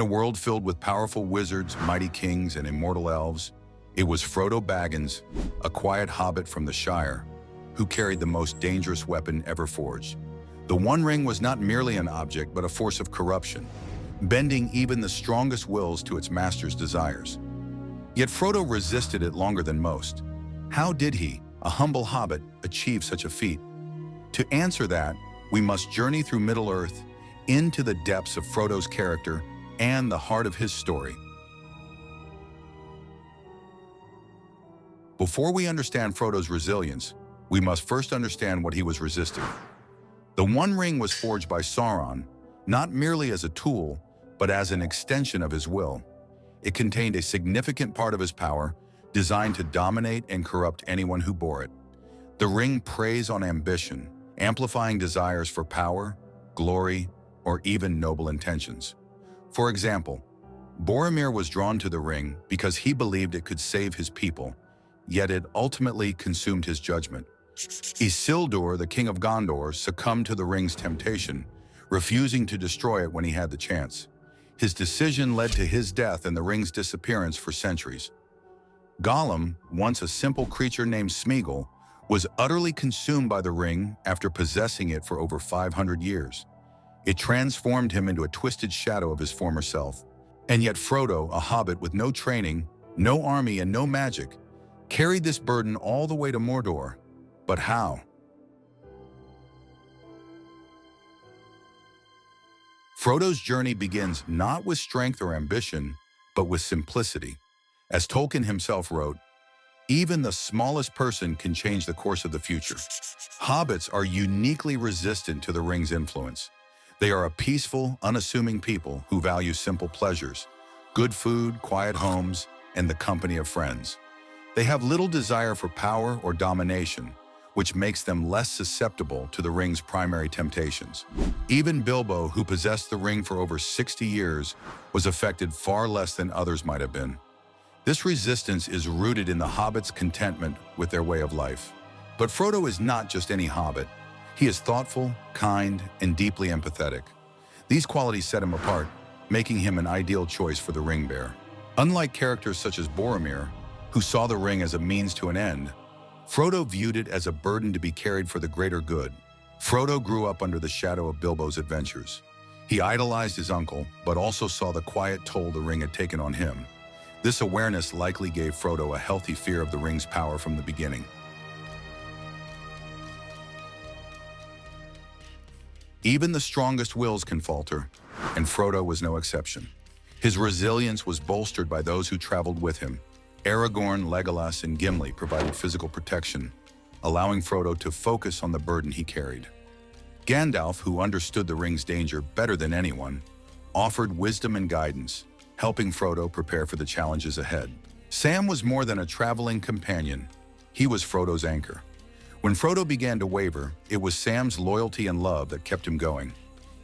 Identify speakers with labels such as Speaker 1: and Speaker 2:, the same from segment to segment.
Speaker 1: a world filled with powerful wizards, mighty kings, and immortal elves, it was Frodo Baggins, a quiet hobbit from the Shire, who carried the most dangerous weapon ever forged. The One Ring was not merely an object, but a force of corruption, bending even the strongest wills to its master's desires. Yet Frodo resisted it longer than most. How did he, a humble hobbit, achieve such a feat? To answer that, we must journey through Middle-earth, into the depths of Frodo's character and the heart of his story. Before we understand Frodo's resilience, we must first understand what he was resisting. The One Ring was forged by Sauron, not merely as a tool, but as an extension of his will. It contained a significant part of his power, designed to dominate and corrupt anyone who bore it. The ring preys on ambition, amplifying desires for power, glory, or even noble intentions. For example, Boromir was drawn to the ring because he believed it could save his people, yet it ultimately consumed his judgment. Isildur, the king of Gondor, succumbed to the ring's temptation, refusing to destroy it when he had the chance. His decision led to his death and the ring's disappearance for centuries. Gollum, once a simple creature named Smeagol, was utterly consumed by the ring after possessing it for over 500 years. It transformed him into a twisted shadow of his former self. And yet Frodo, a hobbit with no training, no army, and no magic, carried this burden all the way to Mordor. But how? Frodo's journey begins not with strength or ambition, but with simplicity. As Tolkien himself wrote, even the smallest person can change the course of the future. Hobbits are uniquely resistant to the ring's influence. They are a peaceful, unassuming people who value simple pleasures, good food, quiet homes, and the company of friends. They have little desire for power or domination, which makes them less susceptible to the ring's primary temptations. Even Bilbo, who possessed the ring for over 60 years, was affected far less than others might have been. This resistance is rooted in the hobbit's contentment with their way of life. But Frodo is not just any hobbit. He is thoughtful, kind, and deeply empathetic. These qualities set him apart, making him an ideal choice for the ring bearer. Unlike characters such as Boromir, who saw the ring as a means to an end, Frodo viewed it as a burden to be carried for the greater good. Frodo grew up under the shadow of Bilbo's adventures. He idolized his uncle, but also saw the quiet toll the ring had taken on him. This awareness likely gave Frodo a healthy fear of the ring's power from the beginning. Even the strongest wills can falter, and Frodo was no exception. His resilience was bolstered by those who traveled with him. Aragorn, Legolas, and Gimli provided physical protection, allowing Frodo to focus on the burden he carried. Gandalf, who understood the ring's danger better than anyone, offered wisdom and guidance, helping Frodo prepare for the challenges ahead. Sam was more than a traveling companion. He was Frodo's anchor. When Frodo began to waver, it was Sam's loyalty and love that kept him going.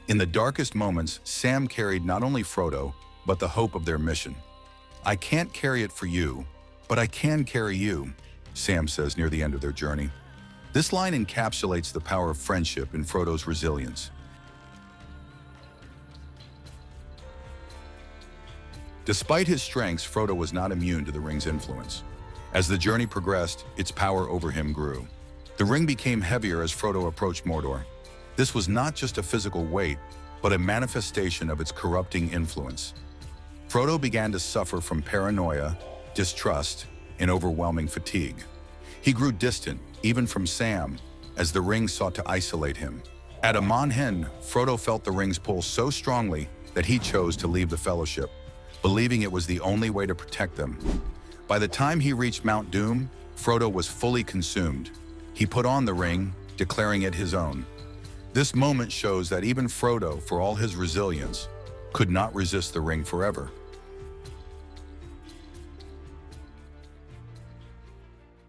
Speaker 1: In the darkest moments, Sam carried not only Frodo, but the hope of their mission. "I can't carry it for you, but I can carry you," Sam says near the end of their journey. This line encapsulates the power of friendship in Frodo's resilience. Despite his strengths, Frodo was not immune to the ring's influence. As the journey progressed, its power over him grew. The ring became heavier as Frodo approached Mordor. This was not just a physical weight, but a manifestation of its corrupting influence. Frodo began to suffer from paranoia, distrust, and overwhelming fatigue. He grew distant, even from Sam, as the ring sought to isolate him. At Amon Hen, Frodo felt the ring's pull so strongly that he chose to leave the Fellowship, believing it was the only way to protect them. By the time he reached Mount Doom, Frodo was fully consumed. He put on the ring, declaring it his own. This moment shows that even Frodo, for all his resilience, could not resist the ring forever.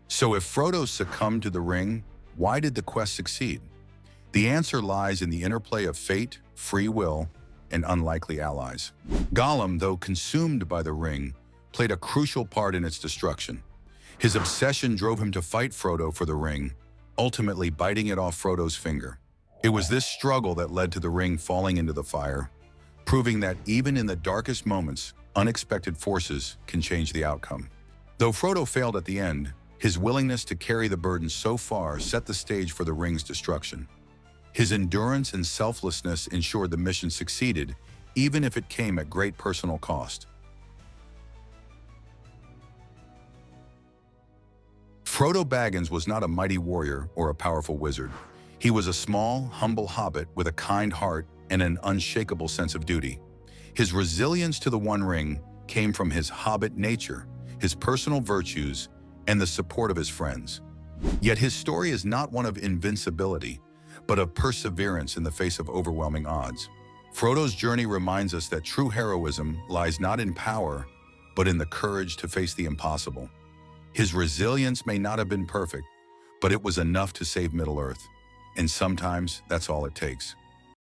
Speaker 1: So if Frodo succumbed to the ring, why did the quest succeed? The answer lies in the interplay of fate, free will, and unlikely allies. Gollum, though consumed by the ring, played a crucial part in its destruction. His obsession drove him to fight Frodo for the ring, ultimately biting it off Frodo's finger. It was this struggle that led to the ring falling into the fire, proving that even in the darkest moments, unexpected forces can change the outcome. Though Frodo failed at the end, his willingness to carry the burden so far set the stage for the ring's destruction. His endurance and selflessness ensured the mission succeeded, even if it came at great personal cost. Frodo Baggins was not a mighty warrior or a powerful wizard. He was a small, humble hobbit with a kind heart and an unshakable sense of duty. His resilience to the One Ring came from his hobbit nature, his personal virtues, and the support of his friends. Yet his story is not one of invincibility, but of perseverance in the face of overwhelming odds. Frodo's journey reminds us that true heroism lies not in power, but in the courage to face the impossible. His resilience may not have been perfect, but it was enough to save Middle-earth. And sometimes that's all it takes.